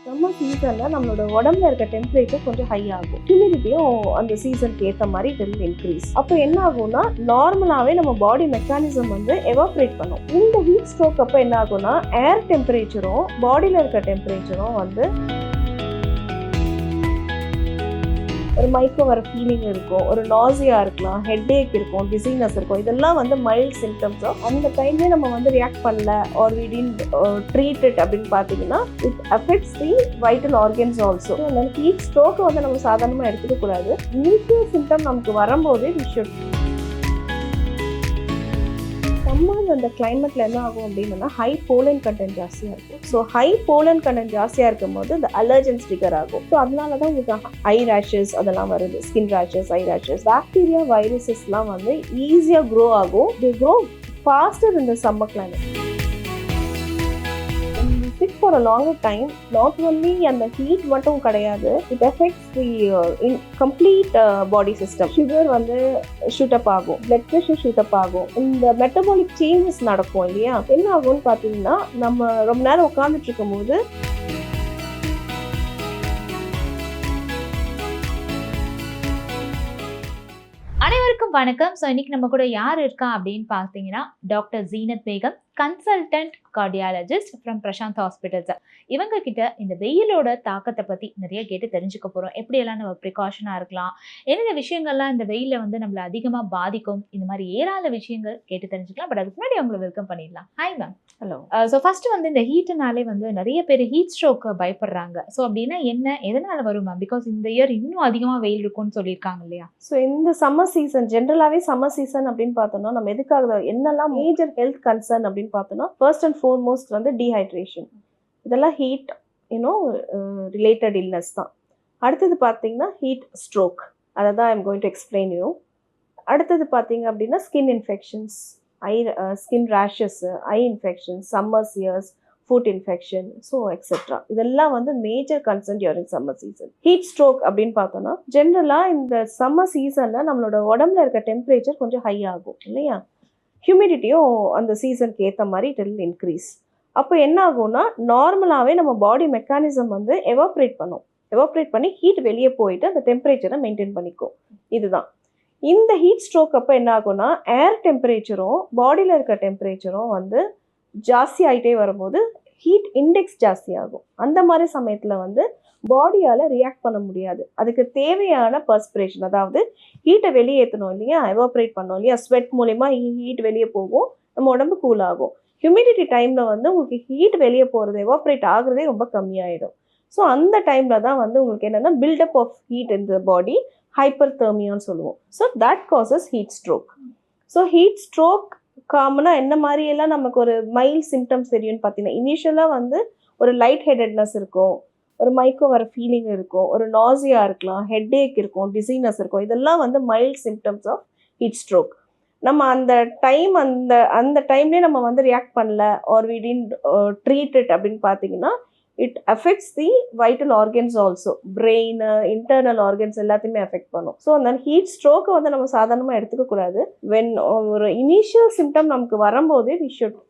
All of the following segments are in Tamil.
நம்ம சீசன்ல நம்மளோட உடம்புல இருக்க டெம்பரேச்சர் கொஞ்சம் ஹை ஆகும், ஹியூமிடிட்டியும் அந்த சீசனுக்கு ஏற்ற மாதிரி இட் வில் இன்க்ரீஸ். அப்போ என்ன ஆகும்னா நார்மலாவே நம்ம பாடி மெக்கானிசம் வந்து எவாப்ரேட் பண்ணும். இந்த ஹீட் ஸ்ட்ரோக் அப்போ என்ன ஆகும்னா ஏர் டெம்பரேச்சரும் பாடியில இருக்க டெம்பரேச்சரும் வந்து ஒரு மயக்கம் வர ஃபீலிங் இருக்கும், ஒரு நாசியா இருக்கலாம், ஹெட்ஏக் இருக்கும், டிசீனஸ் இருக்கும். இதெல்லாம் வந்து மைல்ட் சிம்டம்ஸ். அந்த டைம்லேயே நம்ம வந்து ரியாக்ட் பண்ணல or we did treat it அப்படின்னு பார்த்தீங்கன்னா it affects the vital organs also. அதனால ஹீட் ஸ்ட்ரோக்கை வந்து நம்ம சாதாரணமாக எடுத்துக்க கூடாது. இனிஷியல் சிம்டம் நமக்கு வரும்போதே வி ஷுட். அந்த கிளைமேட்ல என்ன ஆகும் அப்படின்னா ஹை போலன் கண்டென்ட் ஜாஸ்தியாக இருக்கும். ஸோ ஹை போலன் கண்டென்ட் ஜாஸ்தியாக இருக்கும் போது இந்த அலர்ஜன்ஸ் ட்ரிகர் ஆகும். ஸோ அதனால தான் உங்களுக்கு ஐ ரேஷஸ் அதெல்லாம் வருது, skin rashes, eye rashes. Bacteria வைரஸஸ்லாம் வந்து ஈஸியாக க்ரோ ஆகும். They grow faster in the summer climate. Sit for a longer time, not only அந்த ஹீட் மட்டும் கிடையாது, it affects the complete body system. Sugar வந்து ஷூட் அப் ஆகும், பிளட் ப்ரெஷர் ஷூட் அப் ஆகும், இந்த மெட்டபாலிக் சேஞ்சஸ் நடக்கும் இல்லையா. என்ன ஆகும்னு பார்த்தீங்கன்னா நம்ம ரொம்ப நேரம் உட்காந்துட்டு இருக்கும் போது அனைவருக்கும் வணக்கம். ஸோ இன்னைக்கு நம்ம கூட யார் இருக்கா அப்படின்னு பார்த்தீங்கன்னா doctor Zeenath Begum, consultant cardiologist from Prashanth hospitals. இவங்க கிட்ட இந்த வெயிலோட தாக்கத்தை பற்றி நிறைய கேட்டு தெரிஞ்சுக்க போகிறோம். எப்படியெல்லாம் நம்ம ப்ரிகாஷனாக இருக்கலாம், என்னென்ன விஷயங்கள்லாம் இந்த வெயிலில் வந்து நம்மளை அதிகமாக பாதிக்கும், இந்த மாதிரி ஏராள விஷயங்கள் கேட்டு தெரிஞ்சுக்கலாம். பட் அதுக்கு முன்னாடி அவங்களை வெல்கம் பண்ணிடலாம். Hi ma'am. Hello. So first வந்து இந்த ஹீட்டுனாலே வந்து நிறைய பேர் ஹீட் ஸ்ட்ரோக்கு பயப்படுறாங்க. ஸோ அப்படின்னா என்ன, எதனால் வரும் மேம்? பிகாஸ் இந்த இயர் இன்னும் அதிகமாக வெயில் இருக்கும்னு சொல்லியிருக்காங்க இல்லையா. ஸோ இந்த சம்மர் சீசன் ஜென்ரலாகவே சம்மர் சீசன் அப்படின்னு பார்த்தோம்னா நம்ம எதுக்காக என்னெல்லாம் மேஜர் ஹெல்த் கன்சர்ன் அப்படின்னு பார்த்தோம்னா ஃபர்ஸ்ட் அண்ட் ஃபோர்மோஸ்ட் வந்து டீஹைட்ரேஷன். இதெல்லாம் ஹீட் ரிலேட்டட் இல்னஸ் தான். அடுத்தது பார்த்தீங்கன்னா ஹீட் ஸ்ட்ரோக், அதை தான் I'm going to explain you. அடுத்தது பார்த்தீங்க அப்படின்னா skin infections, skin rashes, eye infections, summer cheers, food infection, so etcetera. இதெல்லாம் வந்து major concern during summer season. Heat stroke அப்படின்னு பார்த்தோம்னா ஜென்ரலாக இந்த சம்மர் சீசனில் நம்மளோட உடம்புல இருக்க டெம்பரேச்சர் கொஞ்சம் ஹை ஆகும் இல்லையா. ஹியூமிடிட்டியும் அந்த சீசனுக்கு ஏற்ற மாதிரி இட் வில் இன்க்ரீஸ். அப்போ என்ன ஆகும்னா நார்மலாகவே நம்ம பாடி மெக்கானிசம் வந்து எவாப்ரேட் பண்ணும். எவாப்ரேட் பண்ணி ஹீட் வெளியே போயிட்டு அந்த டெம்பரேச்சரை மெயின்டைன் பண்ணிக்கும். இதுதான் இந்த ஹீட் ஸ்ட்ரோக். அப்போ என்ன ஆகும்னா ஏர் டெம்பரேச்சரும் பாடியில் இருக்க டெம்பரேச்சரும் வந்து ஜாஸ்தி ஆகிட்டே வரும்போது ஹீட் இண்டெக்ஸ் ஜாஸ்தி ஆகும். அந்த மாதிரி சமயத்தில் வந்து பாடியால் ரியாக்ட் பண்ண முடியாது. அதுக்கு தேவையான பர்ஸ்பிரேஷன், அதாவது ஹீட்டை வெளியேற்றணும் இல்லையா, எவாப்ரேட் பண்ணோம் இல்லையா, ஸ்வெட் மூலயமா ஹீட் வெளியே போகும், நம்ம உடம்பு கூல் ஆகும். ஹியூமிடிட்டி டைமில் வந்து உங்களுக்கு ஹீட் வெளியே போகிறது, எவாப்ரேட் ஆகுறதே ரொம்ப கம்மியாயிடும். ஸோ அந்த டைமில் தான் வந்து உங்களுக்கு என்னென்னா buildup of heat in the body, hyper தெர்மியான்னு சொல்லுவோம். So that causes heat stroke. So heat stroke காமனாக என்ன மாதிரியெல்லாம் நமக்கு ஒரு மைல்ட் சிம்டம்ஸ் தெரியும்னு பார்த்தீங்கன்னா இனிஷியலாக வந்து ஒரு லைட் ஹெடட்னஸ் இருக்கும், ஒரு மயக்கம் வர ஃபீலிங் இருக்கும், ஒரு நாசியா இருக்கலாம், ஹெட்ஏக் இருக்கும், டிசீனஸ் இருக்கும். இதெல்லாம் வந்து mild symptoms of heat stroke. நம்ம அந்த டைம்லேயே நம்ம வந்து ரியாக்ட் பண்ணல or we did treat it அப்படின்னு பார்த்தீங்கன்னா it affects the vital organs also. Brain, internal organs எல்லாத்தையுமே அஃபெக்ட் பண்ணும். ஸோ அந்த ஹீட் ஸ்ட்ரோக்கை வந்து நம்ம சாதாரணமாக எடுத்துக்க கூடாது. வென் ஒரு இனிஷியல் சிம்டம் நமக்கு வரும்போதே we should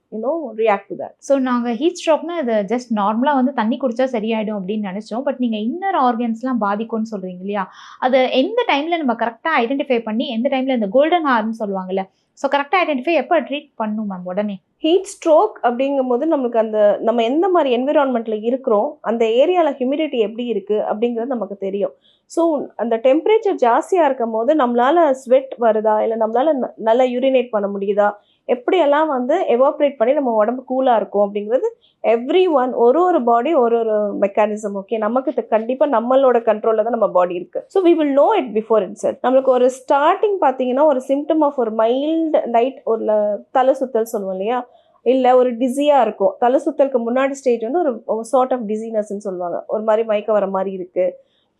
react to that. So நாங்கள் ஹீட் ஸ்ட்ரோக்னா இது ஜஸ்ட் நார்மலாக வந்து தண்ணி குடிச்சா சரியாயிடும் அப்படின்னு நினச்சோம். பட் நீங்கள் இன்னர் ஆர்கன்ஸ்லாம் பாதிக்கும்னு சொல்கிறீங்க இல்லையா, அது எந்த டைமில் நம்ம கரெக்டாக ஐடென்டிஃபை பண்ணி எந்த டைமில் இந்த கோல்டன் ஹார்ன்னு சொல்லுவாங்கல்ல, ஸோ கரெக்டாக ஐடென்டிஃபை எப்போ ட்ரீட் பண்ணணும் மேம் உடனே? ஹீட் ஸ்ட்ரோக் அப்படிங்கும்போது நம்மளுக்கு அந்த நம்ம எந்த மாதிரி என்விரான்மெண்ட்டில் இருக்கிறோம், அந்த ஏரியாவில் ஹியூமிடிட்டி எப்படி இருக்குது அப்படிங்கிறது நமக்கு தெரியும். ஸோ அந்த டெம்பரேச்சர் ஜாஸ்தியாக இருக்கும் போது நம்மளால் ஸ்வெட் வருதா, இல்லை நம்மளால் நல்லா யூரினேட் பண்ண முடியுதா, எப்படியெல்லாம் வந்து எவாப்ரேட் பண்ணி நம்ம உடம்பு கூலாக இருக்கும் அப்படிங்கிறது எவ்ரி ஒன் ஒரு பாடி ஒரு மெக்கானிசம். ஓகே, நமக்கு கண்டிப்பாக நம்மளோட கண்ட்ரோலில் தான் நம்ம பாடி இருக்குது. So we will know it before it set. நம்மளுக்கு ஒரு ஸ்டார்டிங் பார்த்தீங்கன்னா ஒரு சிம்டம் ஆஃப் ஒரு மைல்டு லைட் ஒரு தலை சுத்தல் சொல்லுவோம் இல்லையா, இல்லை ஒரு டிஸியாக இருக்கும். தலை சுத்தலுக்கு முன்னாடி ஸ்டேஜ் வந்து ஒரு சார்ட் ஆஃப் டிசீனஸ்ன்னு சொல்லுவாங்க, ஒரு மாதிரி மயக்க வர மாதிரி இருக்குது.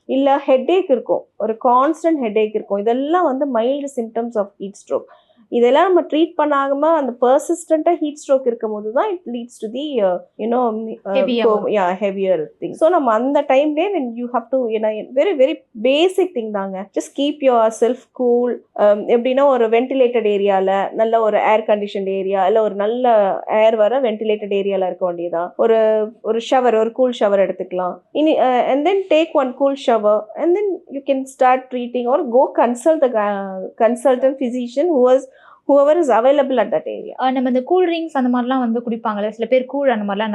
இல்லை ஹெட்ஏக் இருக்கும், ஒரு கான்ஸ்டன்ட் ஹெட்ஏக் இருக்கும். இதெல்லாம் வந்து mild symptoms of heat stroke. இதெல்லாம் நம்ம ட்ரீட் பண்ணாம அந்த பர்சிஸ்டண்டா ஹீட் ஸ்ட்ரோக் இருக்கும் போது தான் it leads to the heavier thing. So நம்ம அந்த டைம்லேயே when you have to very very basic thing தாங்க. Just keep yourself cool. எப்படின்னா ஒரு வென்டிலேட்டட் ஏரியாவில் நல்ல ஒரு ஏர் கண்டிஷன் ஏரியா இல்லை ஒரு நல்ல ஏர் வர வென்டிலேட்டட் ஏரியாவில் இருக்க வேண்டியதான். ஒரு ஷவர், ஒரு கூல் ஷவர் எடுத்துக்கலாம். இனி and then take one cool shower and then you can start treating or go consult the consultant physician whoever is available at that area. நம்ம இந்த கூல் ட்ரிங்க்ஸ் அந்த மாதிரிலாம் வந்து குடிப்பாங்கல்ல, சில பேர் கூழ் அந்த மாதிரிலாம்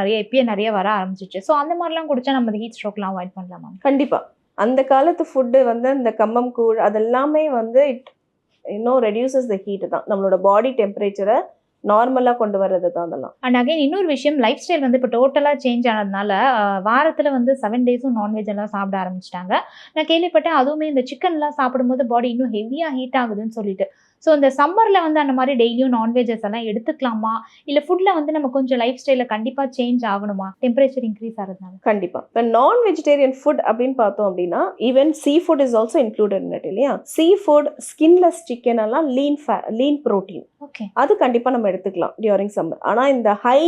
நிறைய வர ஆரம்பிச்சிச்சு. ஸோ அந்த மாதிரிலாம் குடிச்சா நம்ம இந்த ஹீட் ஸ்ட்ரோக்லாம் அவாய்ட் பண்ணலாமா? கண்டிப்பா. அந்த காலத்து ஃபுட்டு வந்து இந்த கம்மம் கூழ் அதெல்லாமே வந்து இட் ரெடியூசஸ் த ஹீட் தான், நம்மளோட பாடி டெம்பரேச்சரை நார்மலாக கொண்டு வர்றது தான் அதெல்லாம். அண்ட் அகைன் இன்னொரு விஷயம், லைஃப் ஸ்டைல் வந்து இப்போ டோட்டலாக சேஞ்ச் ஆனதுனால வாரத்தில் வந்து 7 டேஸும் நான்வெஜ் எல்லாம் சாப்பிட ஆரம்பிச்சிட்டாங்க. நான் கேள்விப்பட்டேன் அதுவுமே இந்த சிக்கன்லாம் சாப்பிடும்போது பாடி இன்னும் ஹெவியாக ஹீட் ஆகுதுன்னு சொல்லிட்டு. ஸோ இந்த சம்மரில் வந்து அந்த மாதிரி டெய்லியும் நான்வெஜஸ் எல்லாம் எடுத்துக்கலாமா, இல்லை ஃபுட்டில் வந்து நம்ம கொஞ்சம் லைஃப் ஸ்டைலில் கண்டிப்பாக சேஞ்ச் ஆகணுமா டெம்பரேச்சர் இன்க்ரீஸ் ஆகிறதுனால? கண்டிப்பாக. இப்போ நான் வெஜிடேரியன் ஃபுட் அப்படின்னு பார்த்தோம் அப்படின்னா even sea food is also included இல்லையா. சீ ஃபுட், ஸ்கின்லெஸ் சிக்கன் எல்லாம் லீன் ப்ரோட்டீன், ஓகே, அது கண்டிப்பாக நம்ம எடுத்துக்கலாம் டியூரிங் சம்மர். ஆனால் இந்த ஹை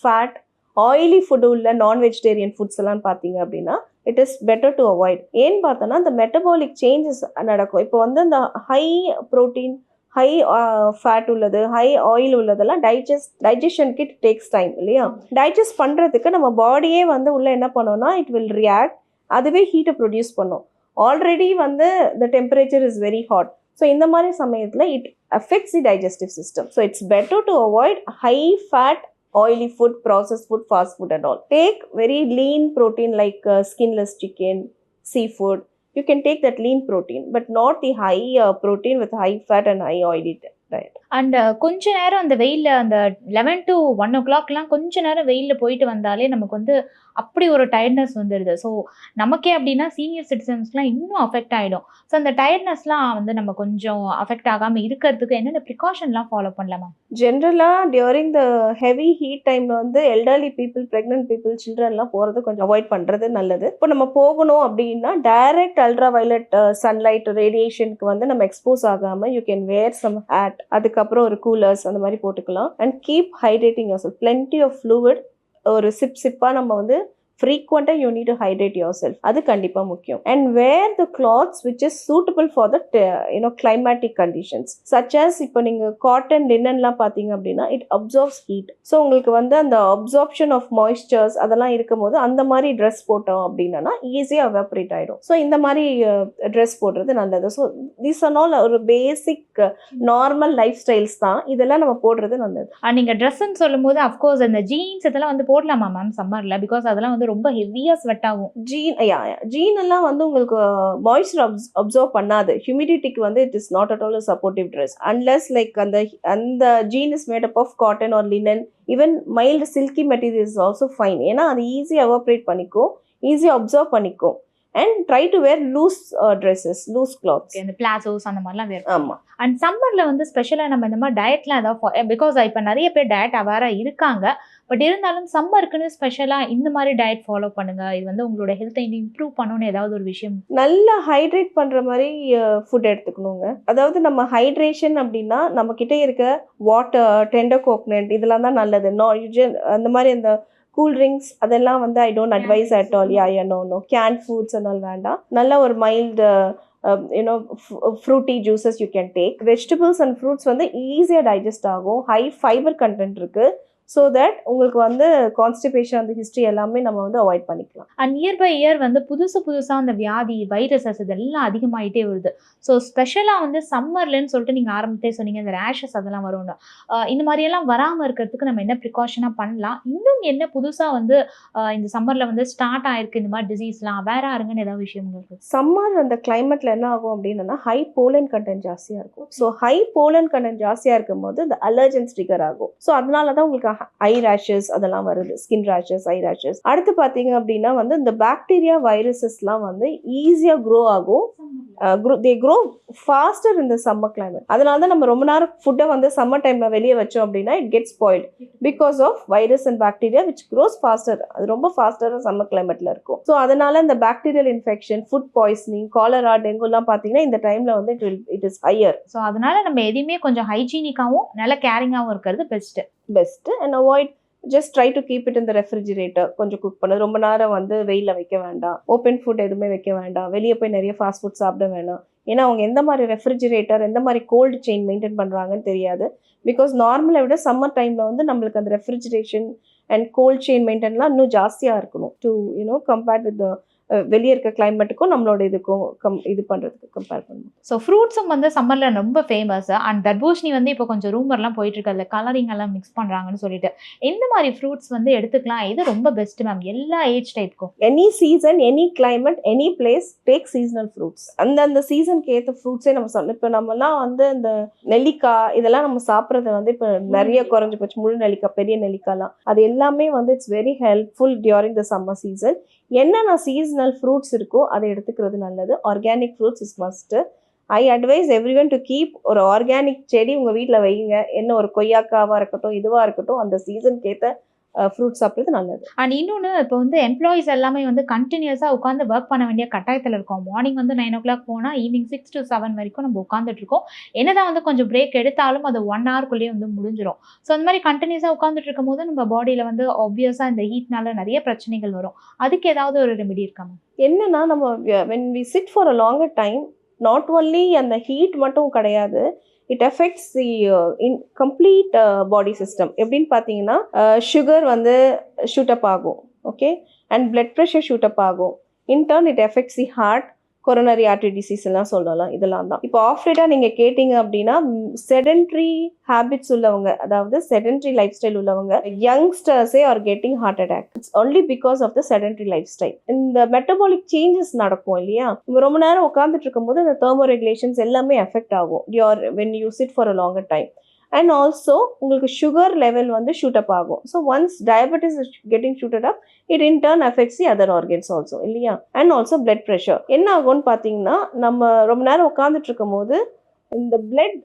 ஃபேட் ஆயிலி ஃபுட்டு உள்ள நான் வெஜிடேரியன் ஃபுட்ஸ் எல்லாம் பார்த்தீங்க அப்படின்னா it is better to avoid. ஏன்னு பார்த்தோன்னா இந்த மெட்டபாலிக் சேஞ்சஸ் நடக்கும். இப்போ வந்து இந்த ஹை ப்ரோட்டீன், ஹை ஃபேட் உள்ளது, ஹை ஆயில் உள்ளதெல்லாம் டைஜஷனுக்கு இட் டேக்ஸ் டைம் இல்லையா. டைஜஸ்ட் பண்ணுறதுக்கு நம்ம பாடியே வந்து உள்ள என்ன பண்ணோம்னா இட் வில் ரியாக்ட், அதுவே ஹீட்டை ப்ரொடியூஸ் பண்ணும். ஆல்ரெடி வந்து the temperature is very hot. So இந்த மாதிரி சமயத்தில் it affects the digestive system. So it's better to avoid high fat oily food, processed food, fast food and all. Take very lean protein like skinless chicken, seafood. You can take that lean protein, but not the high protein with high fat and high oily diet. And கொஞ்ச நேரம் அந்த வெயிலில் அந்த 11 to 1 o'clockலாம் கொஞ்ச நேரம் வெயிலில் போயிட்டு வந்தாலே நமக்கு வந்து அப்படி ஒரு டயர்ட்னஸ் வந்துடுது. ஸோ நமக்கே அப்படின்னா சீனியர் சிட்டிசன்ஸ்லாம் இன்னும் அஃபெக்ட் ஆகிடும். ஸோ அந்த டயர்ட்னஸ்லாம் வந்து நம்ம கொஞ்சம் அஃபெக்ட் ஆகாமல் இருக்கிறதுக்கு என்னென்ன ப்ரிகாஷன்லாம் ஃபாலோ பண்ணலாமா? ஜென்ரலாக டியூரிங் த ஹெவி ஹீட் டைமில் வந்து எல்டர்லி பீப்புள், ப்ரெக்னென்ட் பீப்புள், சில்ட்ரன்லாம் போகிறது கொஞ்சம் அவாய்ட் பண்ணுறது நல்லது. இப்போ நம்ம போகணும் அப்படின்னா டைரக்ட் அல்ட்ரா வயலட் சன்லைட் ரேடியேஷனுக்கு வந்து நம்ம எக்ஸ்போஸ் ஆகாமல் you can wear some hat, அதுக்கப்புறம் ஒரு கூலர்ஸ் அந்த மாதிரி போட்டுக்கலாம். And keep hydrating yourself, plenty of fluid. ஒரு சிப்பாக நம்ம வந்து frequently you need to hydrate yourself. அது கண்டிப்பா முக்கியம். And wear the clothes which is suitable for the climatic conditions, such as இப்போ நீங்க காட்டன் லினன்லாம் பார்த்தீங்க அப்படின்னா it absorbs heat. ஸோ உங்களுக்கு வந்து அந்த absorption of moistures அதெல்லாம் இருக்கும்போது அந்த மாதிரி ட்ரெஸ் போட்டோம் அப்படின்னா ஈஸியாக எவாப்ரேட் ஆகிடும். ஸோ இந்த மாதிரி ட்ரெஸ் போடுறது நல்லது. ஸோ திஸ் ஆர் ஆல் ஒரு பேசிக் நார்மல் லைஃப் ஸ்டைல்ஸ் தான், இதெல்லாம் நம்ம போடுறது நல்லது. நீங்கள் ட்ரெஸ்ன்னு சொல்லும் போது அஃப்கோர்ஸ் அந்த ஜீன்ஸ் இதெல்லாம் வந்து போடலாமா மேம் சம்மரில்? பிகாஸ் அதெல்லாம் வந்து ரொம்ப ஹெவியா ஸ்வெட் ஆகும். ஜீன் எல்லாம் வந்து உங்களுக்கு மாய்ஸ்சர் அப்சர்வ் பண்ணாது. ஹியூமிடிட்டிக்கு வந்து it is not at all a supportive dress unless like அந்த jean is made up of cotton or linen. Even mild silky material is also fine. ஏன்னா அது ஈஸியாக எவாப்ரேட் பண்ணிக்கும், ஈஸியாக அப்சர்வ் பண்ணிக்கும். And try to wear loose dresses, loose clothes. இந்த பிளாசோஸ் அந்த மாதிரிலாம் வேர். ஆமாம். அண்ட் சம்மரில் வந்து ஸ்பெஷலாக நம்ம இந்த மாதிரி டயட்லாம் ஏதாவது, பிகாஸ் இப்போ நிறைய பேர் டயட் அவேராக இருக்காங்க, பட் இருந்தாலும் சம்மருக்குன்னு ஸ்பெஷலாக இந்த மாதிரி டயட் ஃபாலோ பண்ணுங்க, இது வந்து உங்களோட ஹெல்த்தை இன்னும் இம்ப்ரூவ் பண்ணணும்னு ஏதாவது ஒரு விஷயம்? நல்லா ஹைட்ரேட் பண்ணுற மாதிரி ஃபுட் எடுத்துக்கணுங்க. அதாவது நம்ம ஹைட்ரேஷன் அப்படின்னா நம்ம கிட்டே இருக்க வாட்டர், டெண்டர் கோகனட் இதெல்லாம் தான் நல்லது. அந்த மாதிரி அந்த கூல் ட்ரிங்க்ஸ் அதெல்லாம் வந்து I don't advise at all. No can foods அதெல்லாம் வேண்டாம். நல்ல ஒரு mild fruity juices you can take. Vegetables and fruits வந்து ஈஸியாக டைஜஸ்ட் ஆகும், ஹை ஃபைபர் கண்டென்ட் இருக்குது. ஸோ தட் உங்களுக்கு வந்து கான்ஸ்டிபேஷன் அந்த ஹிஸ்ட்ரி எல்லாமே நம்ம வந்து அவாய்ட் பண்ணிக்கலாம். அண்ட் இயர் பை இயர் வந்து புதுசாக அந்த வியாதி, வைரஸஸ் இதெல்லாம் அதிகமாகிட்டே வருது. ஸோ ஸ்பெஷலாக வந்து சம்மர்லன்னு சொல்லிட்டு நீங்கள் ஆரம்பத்தே சொன்னீங்க இந்த ரேஷஸ் அதெல்லாம் வரும்னு. இந்த மாதிரியெல்லாம் வராமல் இருக்கிறதுக்கு நம்ம என்ன ப்ரிகாஷனாக பண்ணலாம்? இன்னும் என்ன புதுசாக வந்து இந்த சம்மரில் வந்து ஸ்டார்ட் ஆயிருக்கு இந்த மாதிரி டிசீஸ்லாம் அவேராக இருங்கன்னு ஏதாவது விஷயம் இருக்குது? சம்மர் அந்த கிளைமேட்டில் என்ன ஆகும் அப்படின்னா ஹை போலன் கண்டென்ட் ஜாஸ்தியாக இருக்கும். ஸோ ஹை போலன் கண்டென்ட் ஜாஸ்தியாக இருக்கும் போது இந்த அலர்ஜன்ஸ் ட்ரிகர் ஆகும். ஸோ அதனால தான் உங்களுக்கு ஐ ரேஷஸ் அதெல்லாம் வருது, ஸ்கின் ரேஷஸ், ஐ ரேஷஸ். அடுத்து பார்த்தீங்க அப்படின்னா வந்து இந்த பாக்டீரியா வைரஸஸ்லாம் வந்து ஈஸியாக க்ரோ ஆகும். they grow faster in the summer climate. அதனால தான் நம்ம ரொம்ப நேரம் ஃபுட்டை வந்து சம்மர் டைம்ல வெளியே வச்சோம் அப்படின்னா it gets spoiled because of virus and bacteria which grows faster. அது ரொம்ப ஃபாஸ்டராக சம்மர் கிளைமேட்ல இருக்கும். ஸோ அதனால இந்த bacterial infection, food poisoning, cholera, டெங்குலாம் பார்த்தீங்கன்னா இந்த டைம்ல வந்து it is higher. ஸோ அதனால நம்ம எதையுமே கொஞ்சம் ஹைஜீனிக்காகவும் நல்ல கேரிங்காகவும் இருக்கிறது best. And avoid just try to keep it in the refrigerator. கொஞ்சம் குக் பண்ணது ரொம்ப நேரம் வந்து வெயிலில் வைக்க வேண்டாம், ஓப்பன் ஃபுட் எதுவுமே வைக்க வேண்டாம், வெளியே போய் நிறைய ஃபாஸ்ட் ஃபுட் சாப்பிட வேணாம். ஏன்னா அவங்க எந்த மாதிரி ரெஃப்ரிஜிரேட்டர், எந்த மாதிரி கோல்டு செயின் மெயின்டைன் பண்ணுறாங்கன்னு தெரியாது. பிகாஸ் நார்மலை விட சம்மர் டைமில் வந்து நம்மளுக்கு அந்த ரெஃப்ரிஜிரேஷன் அண்ட் கோல்ட் செயின் மெயின்டைன்லாம் இன்னும் ஜாஸ்தியாக இருக்கணும் டு கம்பேர்ட் வித் வெளியே இருக்க கிளைமேட்டுக்கும் நம்மளோட இதுக்கும் இது பண்ணுறதுக்கு கம்பேர் பண்ணுவோம். ஸோ ஃப்ரூட்ஸும் வந்து சம்மரில் ரொம்ப ஃபேமஸ். அண்ட் தர்பூஷணி வந்து இப்போ கொஞ்சம் ரூமர்லாம் போயிட்டு இருக்கு, அதில் கலரிங் எல்லாம் மிக்ஸ் பண்ணுறாங்கன்னு சொல்லிட்டு. எந்த மாதிரி ஃப்ரூட்ஸ் வந்து எடுத்துக்கலாம், இது ரொம்ப பெஸ்ட் மேம் எல்லா ஏஜ் டைப்புக்கும்? Any season, any climate, any place, take seasonal fruits. அந்த சீசனுக்கு ஏற்ற ஃப்ரூட்ஸே நம்ம சொல்லணும். இப்போ நம்மலாம் வந்து இந்த நெல்லிக்காய் இதெல்லாம் நம்ம சாப்பிட்றது வந்து இப்போ நிறைய குறைஞ்சி போச்சு. முழு நெல்லிக்காய், பெரிய நெல்லிக்காய்லாம் அது எல்லாமே வந்து it's very helpful during the summer season. என்னென்ன சீசனல் ஃப்ரூட்ஸ் இருக்கோ அதை எடுத்துக்கிறது நல்லது. Organic fruits is must. I advice everyone to keep ஒரு ஆர்கானிக் செடி உங்கள் வீட்டில் வைங்க. என்ன ஒரு கொய்யாக்காவாக இருக்கட்டும், இதுவாக இருக்கட்டும், அந்த சீசனுக்கு ஏற்ற ஃப்ரூட்ஸ் சாப்பிட்றது நல்லது. அண்ட் இன்னொன்று, இப்போ வந்து எம்ப்ளாயிஸ் எல்லாமே வந்து கண்டினியூஸாக உட்காந்து ஒர்க் பண்ண வேண்டிய கட்டாயத்தில் இருக்கோம். மார்னிங் வந்து 9 o'clock போனால் ஈவினிங் 6 to 7 வரைக்கும் நம்ம உட்காந்துட்டு இருக்கோம். என்னதான் வந்து கொஞ்சம் பிரேக் எடுத்தாலும் அது 1 hourக்குள்ளேயே வந்து முடிஞ்சிடும். ஸோ அந்த மாதிரி கண்டினியூஸாக உட்காந்துட்டு இருக்கும் போது நம்ம பாடியில் வந்து ஆப்வியஸாக இந்த ஹீட்னால நிறைய பிரச்சனைகள் வரும். அதுக்கு ஏதாவது ஒரு ரெமெடி இருக்காமா? என்னன்னா நம்ம when we sit for a longer time, not only அந்த ஹீட் மட்டும் கிடையாது, it effects the complete body system. எப்படின்னு பார்த்தீங்கன்னா சுகர் வந்து ஷூட்டப் ஆகும், okay, and blood pressure shoot up ஆகும். In turn it effects the heart, coronary artery disease எல்லாம் சொல்லலாம். இதெல்லாம் தான் இப்போ ஆஃப்ரேட்டாக நீங்கள் கேட்டிங்க அப்படின்னா செடென்ட்ரி ஹேபிட்ஸ் உள்ளவங்க, அதாவது செடென்ட்ரி லைஃப் ஸ்டைல் உள்ளவங்க, யங்ஸ்டர்ஸே are getting heart attack. It's only because of the sedentary life style. இந்த மெட்டபாலிக் சேஞ்சஸ் நடக்கும் இல்லையா, ரொம்ப நேரம் உட்காந்துட்டு இருக்கும்போது இந்த தெர்மோ ரெகுலேஷன்ஸ் எல்லாமே எஃபெக்ட் ஆகும் when you sit for a longer time. And also உங்களுக்கு சுகர் லெவல் வந்து ஷூட்டப் ஆகும். So once diabetes is getting shooted up, it in turn affects the other organs also இல்லையா. அண்ட் ஆல்சோ பிளட் ப்ரெஷர் என்ன ஆகும்னு பார்த்தீங்கன்னா, நம்ம ரொம்ப நேரம் உட்காந்துட்டு இருக்கும் போது இந்த பிளட்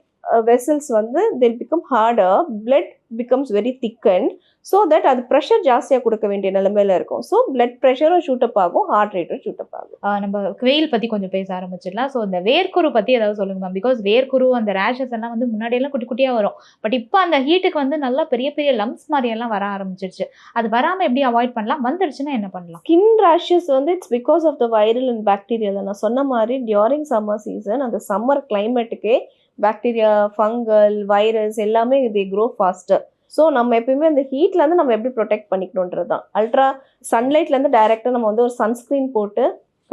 vessels வந்து they'll become harder, blood becomes very thickened, so that அது ப்ரெஷர் ஜாஸ்தியாக கொடுக்க வேண்டிய நிலைமையில இருக்கும். ஸோ பிளட் ப்ரெஷரும் ஷூட்டப் ஆகும், ஹார்ட் ரேட்டும் ஷூட்டப் ஆகும். நம்ம வெயில் பற்றி கொஞ்சம் பேச ஆரம்பிச்சிடலாம். ஸோ இந்த வேர்க்குரு பற்றி ஏதாவது சொல்லுங்க மேம். பிகாஸ் வேர்க்குரு அந்த ரேஷஸ் எல்லாம் வந்து முன்னாடியெல்லாம் குட்டி குட்டியாக வரும், பட் இப்போ அந்த ஹீட்டுக்கு வந்து நல்லா பெரிய பெரிய லம்ஸ் மாதிரியெல்லாம் வர ஆரம்பிச்சிருச்சு. அது வராமல் எப்படி அவாய்ட் பண்ணலாம், வந்துருச்சுன்னா என்ன பண்ணலாம்? ஸ்கின் ரேஷஸ் வந்து it's because of the viral and bacteria. நான் சொன்ன மாதிரி டியூரிங் சம்மர் சீசன் அந்த சம்மர் கிளைமேட்டுக்கே பாக்டீரியா, ஃபங்கல், வைரஸ் எல்லாமே தே க்ரோ ஃபாஸ்டர். ஸோ நம்ம எப்பயுமே அந்த ஹீட்லேருந்து நம்ம எப்படி ப்ரொடெக்ட் பண்ணிக்கணுன்றது தான். அல்ட்ரா சன்லைட்லேருந்து டைரெக்டாக நம்ம வந்து ஒரு சன்ஸ்க்ரீன் போட்டு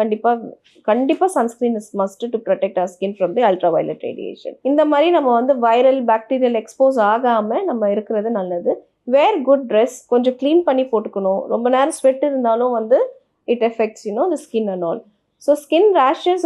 கண்டிப்பாக sunscreen is must to protect our skin from the ultraviolet radiation. இந்த மாதிரி நம்ம வந்து வைரல் பாக்டீரியல் எக்ஸ்போஸ் ஆகாமல் நம்ம இருக்கிறது நல்லது. வேர் குட் ட்ரெஸ், கொஞ்சம் க்ளீன் பண்ணி போட்டுக்கணும். ரொம்ப நேரம் ஸ்வெட் இருந்தாலும் வந்து it effects the skin and all. So skin rashes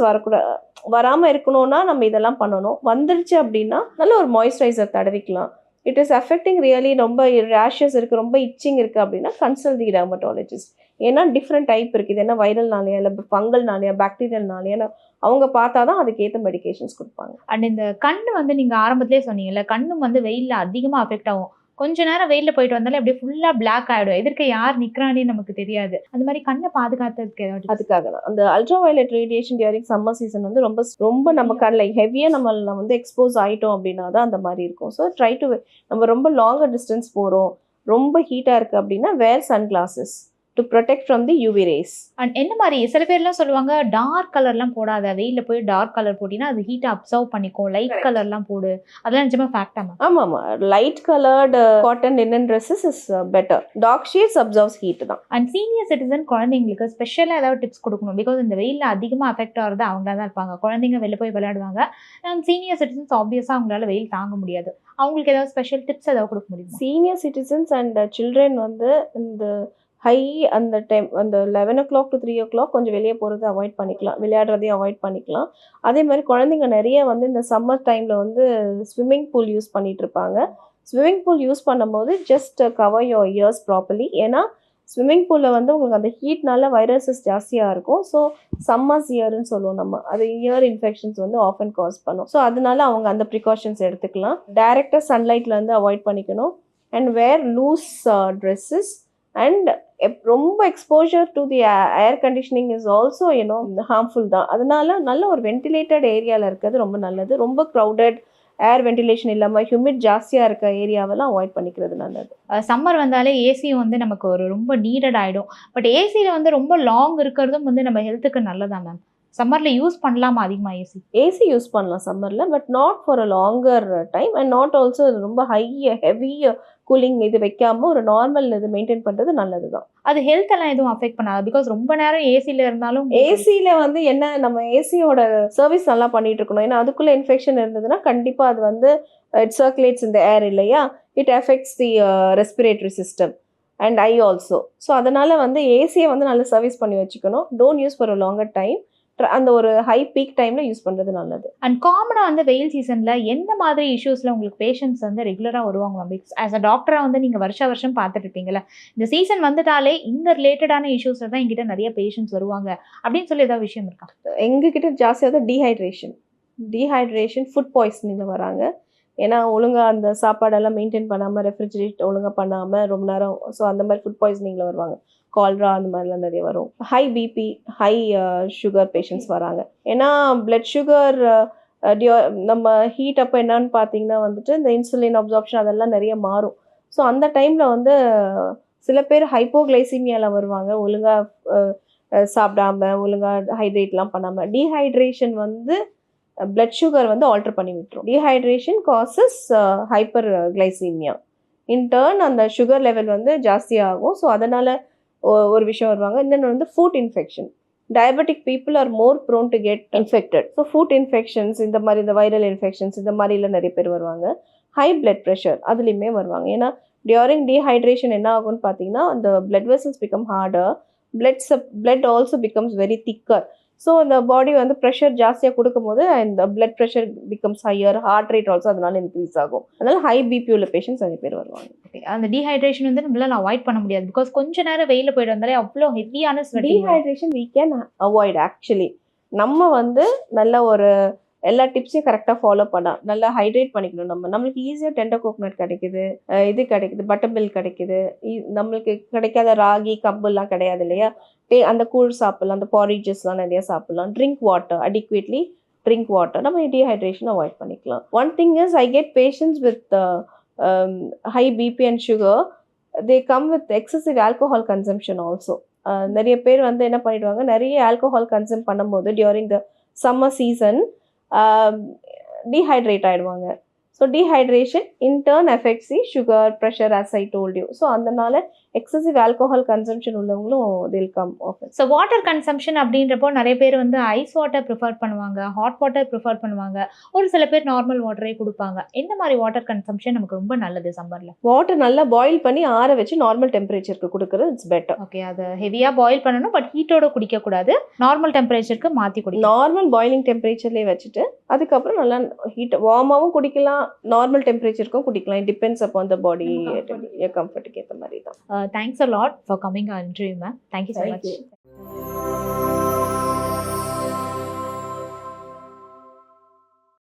வராமல் இருக்கணும்னா நம்ம இதெல்லாம் பண்ணணும். வந்துருச்சு அப்படின்னா நல்ல ஒரு மாய்ஸ்சரைசர் தடவிக்கலாம். இட் இஸ் அஃபெக்டிங் ரியலி, ரொம்ப ரேஷஸ் இருக்குது, ரொம்ப இச்சிங் இருக்குது அப்படின்னா கன்சல்ட் தி டெர்மட்டாலஜிஸ்ட். ஏன்னா டிஃப்ரெண்ட் டைப் இருக்குது. இது என்ன வைரல்னாலையா இல்லை ஃபங்கல்னாலையா பாக்டீரியல்னாலையா அவங்க பார்த்தா தான் அதுக்கேற்ற மெடிகேஷன்ஸ் கொடுப்பாங்க. அண்ட் இந்த கண்ணு வந்து நீங்கள் ஆரம்பத்திலே சொன்னீங்கல்ல, கண்ணு வந்து வெயிலில் அதிகமாக அஃபெக்ட் ஆகும். கொஞ்ச நேரம் வெயிலில் போயிட்டு வந்தாலும் அப்படியே ஃபுல்லாக பிளாக் ஆகிடும், எதிர்க்க யார் நிற்கிறானே நமக்கு தெரியாது. அந்த மாதிரி கண்ணை பாதுகாத்ததுக்கு ஏதாவது? அதுக்காக தான் அந்த ultra violet radiation during summer season வந்து ரொம்ப நம்ம கண்ணில் ஹெவியாக நம்ம வந்து எக்ஸ்போஸ் ஆகிட்டோம் அப்படின்னா தான் அந்த மாதிரி இருக்கும். ஸோ ட்ரை டு, நம்ம ரொம்ப லாங்கர் டிஸ்டன்ஸ் போகிறோம், ரொம்ப ஹீட்டாக இருக்குது அப்படின்னா wear sun glasses to protect from the UV rays. அண்ட் என்ன மாதிரி சில பேர்லாம் சொல்லுவாங்க, டார்க் கலர்லாம் போடாத, வெயிலில் போய் டார்க் கலர் போட்டினா அது ஹீட்டை அப்சர்வ் பண்ணிக்கும், லைட் கலர்லாம் போடு, அதெல்லாம் நிஜமா ஃபேக்டாமா? ஆமாம், light coloured cotton linen dresses is better. Dark shades observes heat தான். அண்ட் சீனியர் சிட்டிசன் குழந்தைங்களுக்கு ஸ்பெஷலாக ஏதாவது டிப்ஸ் கொடுக்கணும். பிகாஸ் இந்த வெயிலில் அதிகமாக அஃபெக்ட் ஆகிறது அவங்களா தான் இருப்பாங்க. குழந்தைங்க வெளில போய் விளையாடுவாங்க. அண்ட் சீனியர் சிட்டிசன்ஸ் ஆப்வியஸாக அவங்களால வெயில் தாங்க முடியாது. அவங்களுக்கு ஏதாவது ஸ்பெஷல் டிப்ஸ் ஏதாவது கொடுக்க முடியும்? சீனியர் சிட்டிசன்ஸ் அண்ட் சில்ட்ரன் வந்து இந்த அந்த டைம் அந்த 11 o'clock to 3 o'clock கொஞ்சம் வெளியே போகிறது அவாய்ட் பண்ணிக்கலாம், விளையாடுறதையும் அவாய்ட் பண்ணிக்கலாம். அதே மாதிரி குழந்தைங்க நிறைய வந்து இந்த சம்மர் டைமில் வந்து ஸ்விம்மிங் பூல் யூஸ் பண்ணிட்டு இருப்பாங்க. ஸ்விம்மிங் பூல் யூஸ் பண்ணும்போது just cover your years properly. ஏன்னா ஸ்விம்மிங் பூலில் வந்து உங்களுக்கு அந்த ஹீட்னால வைரஸஸ் ஜாஸ்தியாக இருக்கும். ஸோ சம்மர்ஸ் இயர்னு சொல்லுவோம் நம்ம, அது இயர் இன்ஃபெக்ஷன்ஸ் வந்து ஆஃபன் காஸ் பண்ணும். ஸோ அதனால அவங்க அந்த ப்ரிகாஷன்ஸ் எடுத்துக்கலாம். டைரெக்டாக சன்லைட்டில் வந்து அவாய்ட் பண்ணிக்கணும். And wear loose dresses. And ரொம்ப exposure to the air conditioning is also harmful தான். அதனால நல்ல ஒரு வென்டிலேட்டட் ஏரியாவில் இருக்கிறது ரொம்ப நல்லது. ரொம்ப க்ரௌடட் ஏர் வென்டிலேஷன் இல்லாமல் ஹியூமிட் ஜாஸ்தியாக இருக்க ஏரியாவெல்லாம் அவாய்ட் பண்ணிக்கிறது நல்லது. சம்மர் வந்தாலே ஏசி வந்து நமக்கு ஒரு ரொம்ப நீடட் ஆகிடும். பட் ஏசியில் வந்து ரொம்ப லாங் இருக்கிறதும் வந்து நம்ம ஹெல்த்துக்கு நல்லதா மேம்? சம்மரில் யூஸ் பண்ணலாமா அதிகமாக ஏசி? ஏசி யூஸ் பண்ணலாம் சம்மரில், but not for a longer time. And not also ரொம்ப ஹெவி கூலிங் இது வைக்காம ஒரு நார்மல் இது மெயின்டைன் பண்ணுறது நல்லது தான். அது ஹெல்த் எல்லாம் எதுவும் அஃபெக்ட் பண்ணாது? பிகாஸ் ரொம்ப நேரம் ஏசியில் இருந்தாலும் ஏசியில் வந்து என்ன, நம்ம ஏசியோட சர்வீஸ் நல்லா பண்ணிட்டு இருக்கணும். ஏன்னா அதுக்குள்ளே இன்ஃபெக்ஷன் இருந்ததுன்னா கண்டிப்பாக அது வந்து இட் சர்க்குலேட்ஸ் இந்த ஏர் இல்லையா, it affects the respiratory system and I also. So அதனால் வந்து ஏசியை வந்து நல்லா சர்வீஸ் பண்ணி வச்சுக்கணும். Don't use for a longer time. அந்த ஒரு ஹை பீக் டைமில் யூஸ் பண்ணுறது நல்லது. அண்ட் காமனாக வந்து வெயில் சீசனில் எந்த மாதிரி இஷ்யூஸில் உங்களுக்கு பேஷண்ட்ஸ் வந்து ரெகுலராக வருவாங்க மேம்? ஆஸ் அ டாக்டராக வந்து நீங்கள் வருஷம் பார்த்துட்டு இருப்பீங்களா, இந்த சீசன் வந்துட்டாலே இந்த ரிலேட்டடான இஷ்யூஸில் தான் எங்கிட்ட நிறைய பேஷண்ட்ஸ் வருவாங்க அப்படின்னு சொல்லி ஏதாவது விஷயம் இருக்கா? எங்ககிட்ட ஜாஸ்தியாக டீஹைட்ரேஷன் ஃபுட் பாய்சனிங்கில் வராங்க. ஏன்னா ஒழுங்காக அந்த சாப்பாடெல்லாம் மெயின்டைன் பண்ணாமல், ரெஃப்ரிஜரேட் ஒழுங்காக பண்ணாமல் ரொம்ப நேரம், ஸோ அந்த மாதிரி ஃபுட் பாய்சனிங்கில் வருவாங்க. கால்ரா அந்த மாதிரிலாம் நிறைய வரும். High BP, high sugar patients வராங்க. ஏன்னா பிளட் சுகர் நம்ம ஹீட் அப்போ என்னன்னு பார்த்தீங்கன்னா வந்துட்டு இந்த இன்சுலின் அப்சார்ப்ஷன் அதெல்லாம் நிறைய மாறும். ஸோ அந்த டைமில் வந்து சில பேர் ஹைப்போகிளைசிமியாவில் வருவாங்க, ஒழுங்காக சாப்பிடாம, ஒழுங்காக ஹைட்ரேட்லாம் பண்ணாமல். டீஹைட்ரேஷன் வந்து பிளட் சுகர் வந்து ஆல்டர் பண்ணி விட்டுரும். Dehydration causes hyperglycaemia. In turn அந்த சுகர் லெவல் வந்து ஜாஸ்தியாகும். ஸோ அதனால் ஒரு விஷயம் வருவாங்க. இன்னொன்று வந்து food infection. Diabetic people are more prone to get infected. So food infections இந்த மாதிரி, இந்த வைரல் இன்ஃபெக்ஷன்ஸ் இந்த மாதிரிலாம் நிறைய பேர் வருவாங்க. ஹை பிளட் ப்ரெஷர் அதுலேயுமே வருவாங்க. ஏன்னா டியூரிங் டீஹைட்ரேஷன் என்ன ஆகும்னு பார்த்தீங்கன்னா, அந்த blood vessels become harder, blood also becomes very thicker. So இந்த பாடி வந்து ப்ரெஷர் ஜாஸ்தியாக கொடுக்கும் போது இந்த blood pressure becomes higher, heart rate also அதனால இன்க்ரீஸ் ஆகும். அதனால ஹை பிபி உள்ள பேஷண்ட்ஸ் நிறைய பேர் வருவாங்க. அந்த டீஹைட்ரேஷன் வந்து நம்மளால அவாய்ட் பண்ண முடியாது. பிகாஸ் கொஞ்ச நேரம் வெயில போயிட்டு வந்தாலே அவ்வளோ ஹெவியான dehydration we can avoid actually. நம்ம வந்து நல்ல ஒரு எல்லா டிப்ஸையும் கரெக்டாக ஃபாலோ பண்ணால் நல்லா ஹைட்ரேட் பண்ணிக்கணும். நம்மளுக்கு ஈஸியாக டெண்டர் கோகனட் கிடைக்குது, இது கிடைக்குது, பட்டர் மில்க் கிடைக்குது. நம்மளுக்கு கிடைக்காத ராகி கம்புலாம் கிடையாது இல்லையா, அந்த கூழ் சாப்பிடலாம், அந்த பாரிஜஸ்லாம் நிறைய சாப்பிடலாம். Drink water, adequately drink water. நம்ம டீஹைட்ரேஷன் அவாய்ட் பண்ணிக்கலாம். One thing is I get patients with high BP and sugar, they come with excessive alcohol consumption also. நிறைய பேர் வந்து என்ன பண்ணிடுவாங்க, நிறைய ஆல்கோஹால் கன்சூம் பண்ணும்போது during the summer season dehydrate ஆகிடுவாங்க. So dehydration in turn effects the sugar pressure as I told you. So அதனால எக்ஸசிவ் ஆல்கோஹால் கன்சம்ஷன் உள்ளவங்களும் they'll come often. So water consumption அப்படின்றப்போ நிறைய பேர் வந்து ஐஸ் வாட்டர் ப்ரிஃபர் பண்ணுவாங்க, ஹாட் வாட்டர் ப்ரிஃபர் பண்ணுவாங்க, ஒரு சில பேர் நார்மல் வாட்டரே கொடுப்பாங்க. எந்த மாதிரி வாட்டர் கன்சம்ஷன் நமக்கு ரொம்ப நல்லது சம்மரில்? வாட்டர் நல்லா பாயில் பண்ணி ஆற வச்சு நார்மல் டெம்பரேச்சருக்கு கொடுக்குறது இட்ஸ் பெட்டர். ஓகே, அதை ஹெவியாக பாயில் பண்ணணும், பட் ஹீட்டோட குடிக்கக்கூடாது, நார்மல் டெம்பரேச்சருக்கு மாற்றி குடிக்கணும். நார்மல் பாயிலிங் டெம்பரேச்சர்லேயே வச்சுட்டு அதுக்கப்புறம் நல்லா ஹீட் வார்மாகவும் குடிக்கலாம், நார்மல் டெம்பரேச்சருக்கும் குடிக்கலாம். இட் டிபெண்ட்ஸ் அப்பான் த பாடி கம்ஃபர்ட்டுக்கு ஏற்ற மாதிரி தான். Thanks a lot for coming on interview, ma'am. Thank you so much.